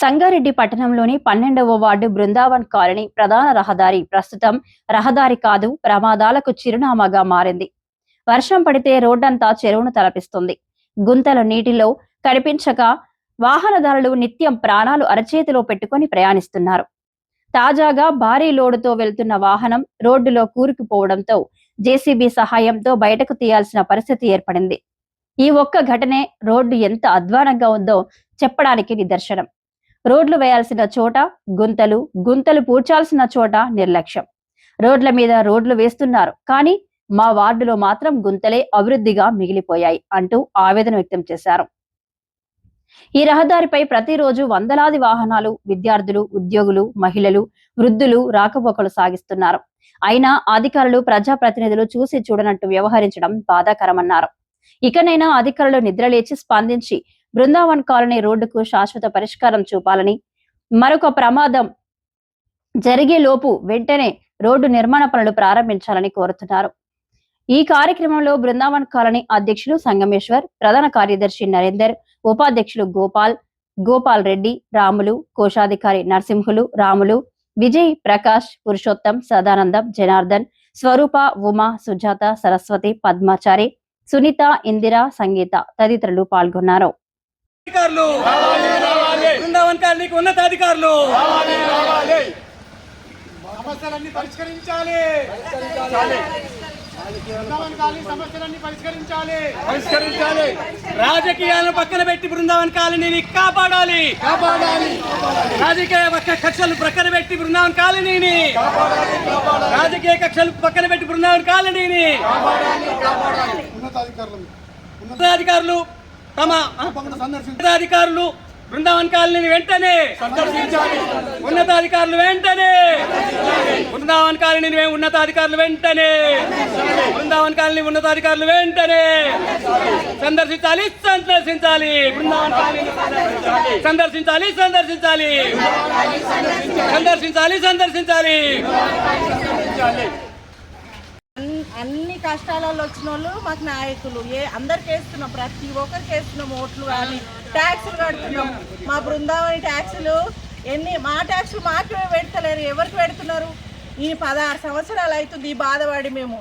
సంగారెడ్డి పట్టణంలోని 12వ ward Brindavan colony ప్రధాన రహదారి ప్రస్తుతం రహదారి కాదు, ప్రమాదాలకు చిరునామాగా మారింది. వర్షం పడితే రోడ్డంతా చెరువును తలపిస్తుంది. గుంతల నీటిలో కనిపించక వాహనదారులు నిత్యం ప్రాణాలు అరచేతిలో పెట్టుకుని ప్రయాణిస్తున్నారు. తాజాగా భారీ లోడుతో వెళ్తున్న వాహనం రోడ్డులో కూరుకుపోవడంతో జేసీబీ సహాయంతో బయటకు తీయాల్సిన పరిస్థితి ఏర్పడింది. ఈ ఒక్క ఘటనే రోడ్డు ఎంత అధ్వానంగా ఉందో చెప్పడానికి నిదర్శనం. రోడ్లు వేయాల్సిన చోట గుంతలు, గుంతలు పూడ్చాల్సిన చోట నిర్లక్ష్యం. రోడ్ల మీద రోడ్లు వేస్తున్నారు, కానీ మా వార్డులో మాత్రం గుంతలే అభివృద్ధిగా మిగిలిపోయాయి అంటూ ఆవేదన వ్యక్తం చేశారు. ఈ రహదారిపై ప్రతిరోజు వందలాది వాహనాలు, విద్యార్థులు, ఉద్యోగులు, మహిళలు, వృద్ధులు రాకపోకలు సాగిస్తున్నారు. అయినా అధికారులు, ప్రజాప్రతినిధులు చూసి చూడనట్టు వ్యవహరించడం బాధాకరమన్నారు. ఇకనైనా అధికారులు నిద్రలేచి స్పందించి బృందావన్ కాలనీ రోడ్డుకు శాశ్వత పరిష్కారం చూపాలని, మరొక ప్రమాదం జరిగేలోపు వెంటనే రోడ్డు నిర్మాణ పనులు ప్రారంభించాలని కోరుతున్నారు. ఈ కార్యక్రమంలో బృందావన్ కాలనీ అధ్యక్షులు సంగమేశ్వర్, ప్రధాన కార్యదర్శి నరేందర్, ఉపాధ్యక్షులు గోపాల్ రెడ్డి, రాములు, కోశాధికారి నరసింహులు, రాములు, విజయ్, ప్రకాష్, పురుషోత్తం, సదానందం, జనార్దన్, స్వరూప, ఉమా, సుజాత, సరస్వతి, పద్మాచారి, సునీత, ఇందిర, సంగీత తదితరులు పాల్గొన్నారు. రాజకీయాలను పక్కన పెట్టి బృందావన్ కాలనీని కాపాడాలి. రాజకీయ కక్షలు పక్కన పెట్టి బృందావన్ కాలనీని ఉన్నతాధికారులు తమ ఉన్నతాధికారులు బృందావన్ కాలనీని వెంటనే ఉన్నతాధికారులు వెంటనే బృందావన్ కాలనీని ఉన్నతాధికారులు వెంటనే బృందావన్ కాలనీ ఉన్నతాధికారులు వెంటనే సందర్శించాలి సందర్శించాలి బృందావన్ కాలనీ సందర్శించాలి సందర్శించాలి సందర్శించాలి సందర్శించాలి. అన్ని కష్టాలలో వచ్చిన వాళ్ళు మాకు నాయకులు అందరికి వేస్తున్నాం, ప్రతి ఒక్కరికి వేస్తున్నాం ఓట్లు, కానీ ట్యాక్సులు కడుతున్నాం. మా బృందావని ట్యాక్సులు మా ట్యాక్సులు మాకే పెడతలేరు, ఎవరికి పెడుతున్నారు? ఈ 16 సంవత్సరాలు అవుతుంది ఈ బాధపడి. మేము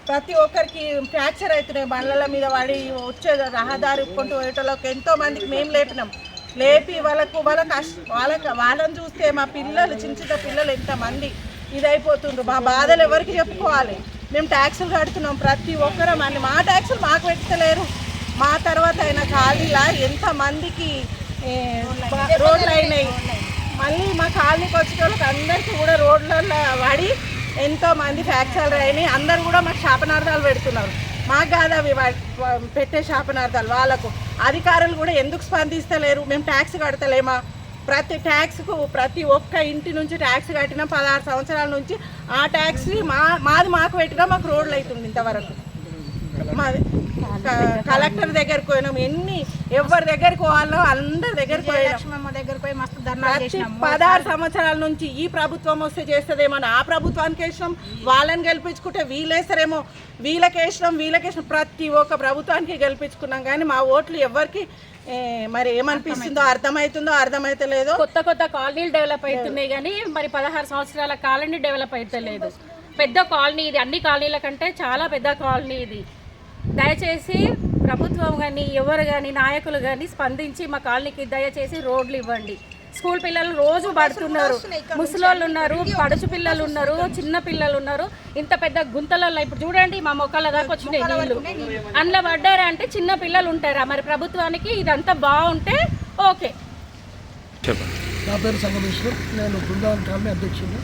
ప్రతి ఒక్కరికి ఫ్రాక్చర్ అవుతున్నాయి, బండ్ల మీద పడి వచ్చే రహదారి కొంటూ పోయేటోళ్ళకి ఎంతో మందికి మేము లేపి వాళ్ళని చూస్తే మా పిల్లలు, చిన్న చిన్న పిల్లలు ఎంతమంది ఇదైపోతుండ్రు. మా బాధలు ఎవరికి చెప్పుకోవాలి? మేము ట్యాక్సులు కడుతున్నాం ప్రతి ఒక్కరం, అని మా ట్యాక్సులు మాకు పెట్టలేరు. మా తర్వాత అయిన ఖాళీలా ఎంతమందికి రోడ్లు అయినాయి. మళ్ళీ మా కాలనీకి వచ్చే వాళ్ళకి అందరికీ కూడా రోడ్లలో పడి ఎంతోమంది ఫ్రాక్చర్లు అయినాయి. అందరు కూడా మాకు శాపనార్థాలు పెడుతున్నారు. మాకు కాదు అవి పెట్టే శాపనార్థాలు, వాళ్ళకు. అధికారులు కూడా ఎందుకు స్పందిస్తలేరు? మేము ట్యాక్స్ కడతలేమా? ప్రతి ఒక్క ఇంటి నుంచి ట్యాక్స్ కట్టిన 16 సంవత్సరాల నుంచి ఆ ట్యాక్స్ మాది మాకు పెట్టినా మాకు రోడ్లు అవుతుంది. ఇంతవరకు మాది కలెక్టర్ దగ్గరికి పోయినాం, ఎవరి దగ్గరికి పోవాలో అందరి దగ్గరికి పోయి మస్తు 16 సంవత్సరాల నుంచి ఈ ప్రభుత్వం వస్తే చేస్తుందేమో ఆ ప్రభుత్వానికి వేసినాం, వాళ్ళని గెలిపించుకుంటే వీళ్ళేస్తారేమో వీళ్ళకేసినాం. ప్రతి ఒక్క ప్రభుత్వానికి గెలిపించుకున్నాం, కానీ మా ఓట్లు ఎవరికి మరి ఏమనిపిస్తుందో అర్థమైతలేదో. కొత్త కాలనీలు డెవలప్ అవుతున్నాయి, కానీ మరి 16 సంవత్సరాల కాలనీ డెవలప్ అవుతలేదు. పెద్ద కాలనీ ఇది, అన్ని కాలనీల కంటే చాలా పెద్ద కాలనీ ఇది. దయచేసి ప్రభుత్వం కానీ ఎవరు కానీ నాయకులు కానీ స్పందించి మా కాలనీకి దయచేసి రోడ్లు ఇవ్వండి. స్కూల్ పిల్లలు రోజు పడుతున్నారు, ముసలోళ్ళు ఉన్నారు, పడుచు పిల్లలు ఉన్నారు, చిన్న పిల్లలు ఉన్నారు. ఇంత పెద్ద గుంతలలో ఇప్పుడు చూడండి మా మొక్కల దాకా వచ్చినాయి నీళ్ళు. అందులో పడ్డారా అంటే చిన్న పిల్లలు ఉంటారా? మరి ప్రభుత్వానికి ఇదంతా బాగుంటే ఓకే. నా పేరు సంగమేశ్వర్, నేను బృందావన్ కాలనీ అధ్యక్షుడు.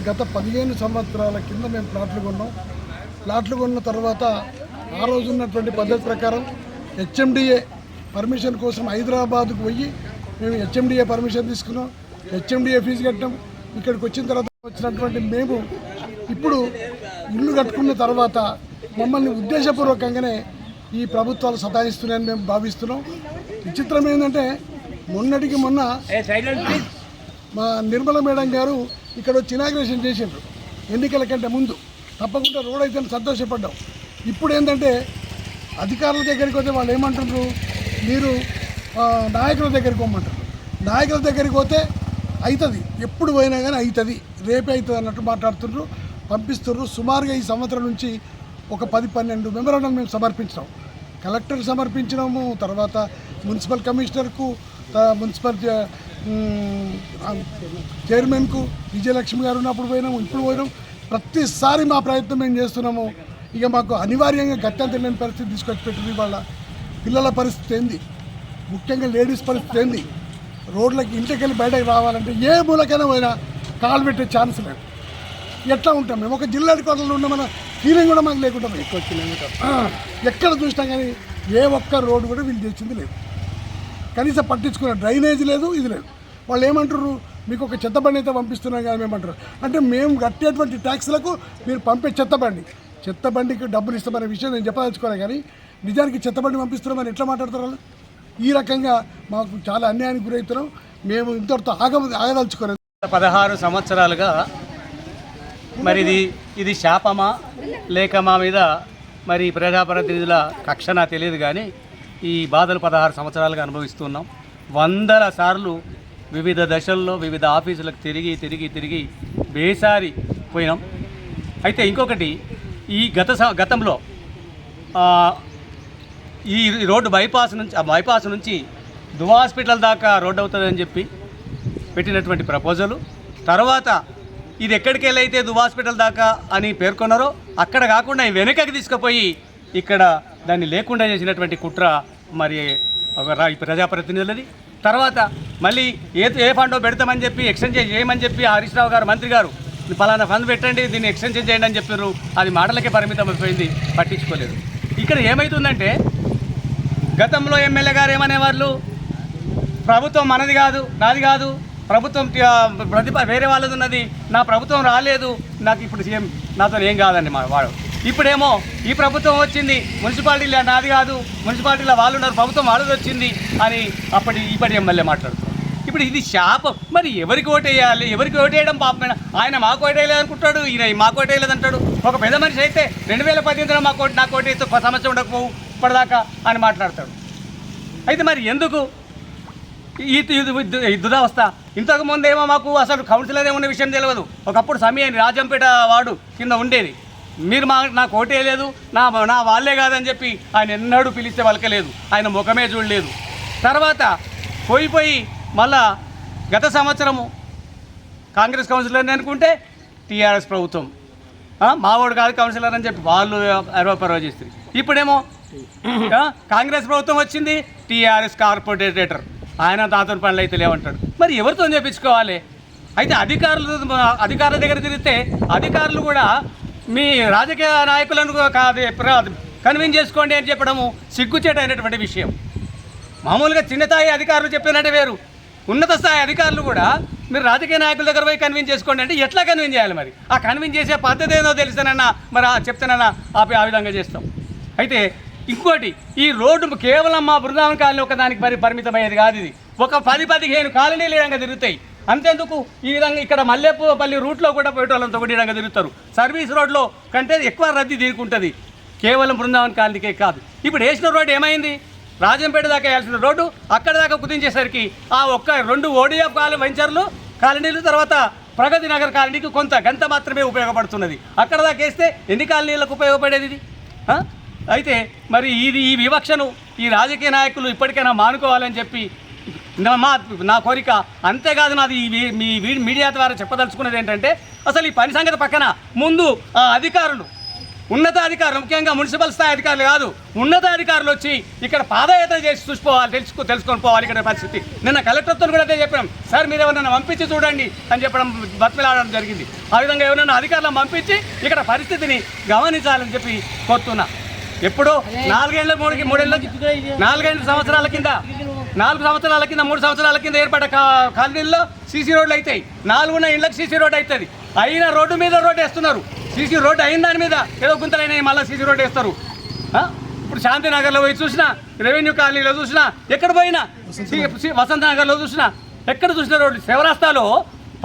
గత 15 సంవత్సరాల కింద మేము ప్లాట్లు కొన్న తర్వాత ఆ రోజు ఉన్నటువంటి పద్ధతి ప్రకారం హెచ్ఎండిఏ పర్మిషన్ కోసం హైదరాబాద్కు పోయి మేము హెచ్ఎండిఏ పర్మిషన్ తీసుకున్నాం, హెచ్ఎండిఏ ఫీజు కట్టాం. ఇక్కడికి వచ్చిన తర్వాత వచ్చినటువంటి మేము ఇప్పుడు ఇల్లు కట్టుకున్న తర్వాత మమ్మల్ని ఉద్దేశపూర్వకంగానే ఈ ప్రభుత్వాలు సతాయిస్తున్నాయని మేము భావిస్తున్నాం. విచిత్రం ఏంటంటే మొన్నటికి మొన్న మా నిర్మల మేడం గారు ఇక్కడ వచ్చి ఇనాగ్రేషన్ చేసిండ్రు ఎన్నికల కంటే ముందు. తప్పకుండా రోడ్ అయితే సంతోషపడ్డాం. ఇప్పుడు ఏంటంటే అధికారుల దగ్గరికి వస్తే వాళ్ళు ఏమంటున్నారు, మీరు నాయకుల దగ్గరికి పోమంటారు. నాయకుల దగ్గరికి పోతే అవుతుంది, ఎప్పుడు పోయినా కానీ అవుతుంది, రేపే అవుతుంది అన్నట్టు మాట్లాడుతున్నారు, పంపిస్తున్నారు. సుమారుగా ఈ సంవత్సరం నుంచి ఒక 10-12 మెమోరాండం మేము సమర్పించినాం. కలెక్టర్కి సమర్పించినాము, తర్వాత మున్సిపల్ కమిషనర్కు, మున్సిపల్ చైర్మన్కు విజయలక్ష్మి గారు ఉన్నప్పుడు పోయినాము, ఇప్పుడు పోయినాం. ప్రతిసారి మా ప్రయత్నం మేము చేస్తున్నాము. ఇక మాకు అనివార్యంగా గత్యంత తెలియని పరిస్థితి తీసుకొచ్చి పెట్టింది. వాళ్ళ పిల్లల పరిస్థితి ఏంది, ముఖ్యంగా లేడీస్ పరిస్థితి ఏంది, రోడ్లకి ఇంటికి వెళ్ళి బయటకు రావాలంటే ఏ మూలకైనా పోయినా కాలు పెట్టే ఛాన్స్ లేదు. ఎట్లా ఉంటాం మేము? ఒక జిల్లా కోటలో ఉన్న మన ఫీలింగ్ కూడా మనకు లేకుండా ఎక్కువ కిలోమీటర్ ఎక్కడ చూసినా కానీ ఏ ఒక్క రోడ్డు కూడా వీళ్ళు చేసింది లేదు. కనీసం పట్టించుకున్న డ్రైనేజ్ లేదు, ఇది లేదు. వాళ్ళు ఏమంటారు, మీకు ఒక చెత్త బండి అయితే పంపిస్తున్నాం కదా మేమంటారు. అంటే మేము కట్టేటువంటి ట్యాక్స్లకు మీరు పంపే చెత్త బండికి డబ్బులు ఇస్తామనే విషయం నేను చెప్పదలుచుకోవాలి. కానీ నిజానికి చెత్త బండి పంపిస్తున్నామని ఎట్లా మాట్లాడతారు వాళ్ళు? ఈ రకంగా మాకు చాలా అన్యాయానికి గురవుతున్నాం. మేము ఇంతటితో ఆగదలుచుకోలేదు. 16 సంవత్సరాలుగా మరి ఇది శాపమా లేక మా మీద మరి ప్రజాప్రతినిధుల కక్షనా తెలియదు, కానీ ఈ బాధలు 16 సంవత్సరాలుగా అనుభవిస్తున్నాం. వందల సార్లు వివిధ దశల్లో వివిధ ఆఫీసులకు తిరిగి బేసారి పోయినాం. అయితే ఇంకొకటి, ఈ గతంలో ఈ రోడ్డు బైపాస్ నుంచి దువా హాస్పిటల్ దాకా రోడ్డు అవుతుందని చెప్పి పెట్టినటువంటి ప్రపోజలు, తర్వాత ఇది ఎక్కడికి వెళ్ళైతే దువా హాస్పిటల్ దాకా అని పేర్కొన్నారో అక్కడ కాకుండా వెనుకకి తీసుకుపోయి ఇక్కడ దాన్ని లేకుండా చేసినటువంటి కుట్ర మరి ప్రజాప్రతినిధులది. తర్వాత మళ్ళీ ఏ ఫండో పెడతామని చెప్పి ఎక్స్టెన్షన్ చేయమని చెప్పి హరీష్ రావు గారు మంత్రి గారు పలానా ఫండ్ పెట్టండి, దీన్ని ఎక్స్టెన్షన్ చేయండి అని చెప్పారు. అది మాటలకే పరిమితం అయిపోయింది, పట్టించుకోలేదు. ఇక్కడ ఏమవుతుందంటే, గతంలో ఎమ్మెల్యే గారు ఏమనేవాళ్ళు, ప్రభుత్వం మనది కాదు, నాది కాదు, ప్రభుత్వం వేరే వాళ్ళది ఉన్నది, నా ప్రభుత్వం రాలేదు, నాకు ఇప్పుడు సీఎం నాతో ఏం కాదండి వాడు. ఇప్పుడేమో ఈ ప్రభుత్వం వచ్చింది, మున్సిపాలిటీలో నాది కాదు, మున్సిపాలిటీలో వాళ్ళు ఉన్నారు, ప్రభుత్వం వాళ్ళది వచ్చింది అని ఇప్పటి ఎమ్మెల్యే మాట్లాడుతున్నారు. ఇప్పుడు ఇది శాపం. మరి ఎవరికి ఓటేయాలి? ఎవరికి ఓటేయడం పాపమైన? ఆయన మాకు ఓటేయలేదు అనుకుంటాడు, ఈయన మాకు ఓటేయలేదు అంటాడు. ఒక పెద్ద మనిషి అయితే 2018లో నాకు ఓటేస్తే ఒక సమస్య ఉండకపోవు ఇప్పటిదాకా అని మాట్లాడతాడు. అయితే మరి ఎందుకు ఈ దురవస్థ? ఇంతకుముందు ఏమో మాకు అసలు కౌన్సిలర్ ఏమన్న విషయం తెలియదు. ఒకప్పుడు సమయాన్ని రాజంపేట వార్డు కింద ఉండేది. మీరు నాకు ఓటేయలేదు, నా వాళ్ళే కాదని చెప్పి ఆయన ఎన్నడూ పిలిస్తే పలకలేదు, ఆయన ముఖమే చూడలేదు. తర్వాత పోయి మళ్ళా గత సంవత్సరము కాంగ్రెస్ కౌన్సిలర్ని అనుకుంటే టీఆర్ఎస్ ప్రభుత్వం మావాడు కాదు కౌన్సిలర్ అని చెప్పి వాళ్ళు అరవపరవ చేస్తారు. ఇప్పుడేమో కాంగ్రెస్ ప్రభుత్వం వచ్చింది, టీఆర్ఎస్ కార్పొరేటర్ ఆయన తాతో పనులు అయితే లేవంటాడు. మరి ఎవరితో చేయించుకోవాలి? అయితే అధికారుల దగ్గర తిరిగితే అధికారులు కూడా మీ రాజకీయ నాయకులను కన్విన్స్ చేసుకోండి అని చెప్పడము సిగ్గుచేటైనటువంటి విషయం. మామూలుగా చిన్న స్థాయి అధికారులు చెప్పినట్టే వేరు, ఉన్నత స్థాయి అధికారులు కూడా మీరు రాజకీయ నాయకుల దగ్గర పోయి కన్విన్స్ చేసుకోండి అంటే ఎట్లా కన్విన్స్ చేయాలి? మరి ఆ కన్విన్స్ చేసే పద్ధతి ఏదో తెలిసానన్నా మరి చెప్తానన్నా ఆ విధంగా చేస్తాం. అయితే ఇంకోటి, ఈ రోడ్డు కేవలం మా బృందావన్ కాలనీ ఒకదానికి పరిమితమయ్యేది కాదు. ఇది ఒక 10-15 కాలనీలు ఈ విధంగా తిరుగుతాయి. అంతేందుకు ఈ విధంగా ఇక్కడ మల్లేపల్లి రూట్లో కూడా పోయేటోళ్ళంతా కూడా ఈ విధంగా తిరుగుతారు. సర్వీస్ రోడ్లో కంటే ఎక్కువ రద్దీ తీరుకుంటుంది, కేవలం బృందావన్ కాలనీకే కాదు. ఇప్పుడు వేసిన రోడ్డు ఏమైంది? రాజంపేట దాకా వేయాల్సిన రోడ్డు అక్కడ దాకా కుదించేసరికి ఆ ఒక్క 2 ఓడిఎఫ్ వెంచర్లు కాలనీలు, తర్వాత ప్రగతి నగర్ కాలనీకి కొంత గంట మాత్రమే ఉపయోగపడుతున్నది. అక్కడ దాకా వేస్తే ఎన్ని కాలనీలకు ఉపయోగపడేది ఇది? అయితే మరి ఈ వివక్షను ఈ రాజకీయ నాయకులు ఇప్పటికైనా మానుకోవాలని చెప్పి నా కోరిక. అంతేకాదు నాది మీ మీడియా ద్వారా చెప్పదలుచుకున్నది ఏంటంటే, అసలు ఈ పని సంగతి పక్కన ముందు అధికారులు, ఉన్నత అధికారులు, ముఖ్యంగా మున్సిపల్ స్థాయి అధికారులు కాదు, ఉన్నత అధికారులు వచ్చి ఇక్కడ పాదయాత్ర చేసి చూసుకోవాలి, తెలుసుకొని పోవాలి ఇక్కడ పరిస్థితి. నిన్న కలెక్టర్తో కూడా అదే చెప్పాం, సార్ మీరు ఎవరైనా పంపించి చూడండి అని చెప్పడం, బతిలాడడం జరిగింది. ఆ విధంగా ఎవరైనా అధికారులను పంపించి ఇక్కడ పరిస్థితిని గమనించాలని చెప్పి కోరుతున్నా. ఎప్పుడో 4 సంవత్సరాల కింద 3 సంవత్సరాల కింద ఏర్పడ్డ కాలనీల్లో సీసీ రోడ్లు అవుతాయి. 4 ఇళ్ళకి సీసీ రోడ్ అవుతుంది. అయిన రోడ్డు మీద రోడ్డు వేస్తున్నారు. సీసీ రోడ్డు అయిన దాని మీద ఏదో గుంతలైన మళ్ళీ సీసీ రోడ్డు వేస్తారు. ఇప్పుడు శాంతినగర్లో పోయి చూసినా, రెవెన్యూ కాలనీలో చూసినా, ఎక్కడ పోయినా, వసంత నగర్లో చూసినా, ఎక్కడ చూసినా రోడ్లు. శివరాస్తాలో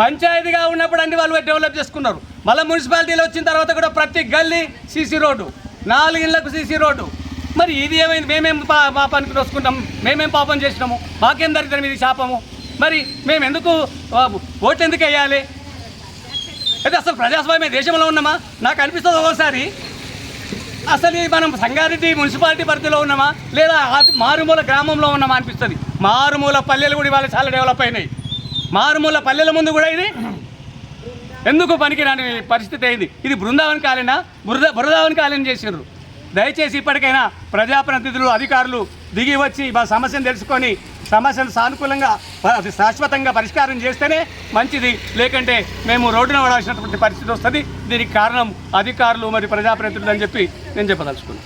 పంచాయతీగా ఉన్నప్పుడు అన్ని వాళ్ళు డెవలప్ చేసుకున్నారు. మళ్ళీ మున్సిపాలిటీలో వచ్చిన తర్వాత కూడా ప్రతి గల్లీ సీసీ రోడ్డు, 4 ఇళ్లకు సీసీ రోడ్డు. మరి ఇది ఏమైంది? మేమేం పనికి వసుకుంటాం? మేమేం పాపం చేసినాము? మాకేం దరిద్రం ఇది శాపము? మరి మేము ఎందుకు ఓట్లు ఎందుకు వేయాలి? అయితే అసలు ప్రజాస్వామ్య దేశంలో ఉన్నామా? నాకు అనిపిస్తుంది ఒకసారి అసలు మనం సంగారెడ్డి మున్సిపాలిటీ పరిధిలో ఉన్నామా లేదా మారుమూల గ్రామంలో ఉన్నామా అనిపిస్తుంది. మారుమూల పల్లెలు కూడా ఇవాళ చాలా డెవలప్ అయినాయి. మారుమూల పల్లెల ముందు కూడా ఇది ఎందుకు పనికిరాని పరిస్థితి అయింది. ఇది బృందావన్ కాలనా బృందావన్ కాలనీ చేసినారు. దయచేసి ఇప్పటికైనా ప్రజాప్రతినిధులు అధికారులు దిగి వచ్చి మా సమస్యను తెలుసుకొని సమస్యను సానుకూలంగా శాశ్వతంగా పరిష్కారం చేస్తేనే మంచిది. లేకంటే మేము రోడ్డున పడాల్సినటువంటి పరిస్థితి వస్తుంది. దీనికి కారణం అధికారులు మరియు ప్రజాప్రతినిధులు అని చెప్పి నేను చెప్పదలుచుకున్నాను.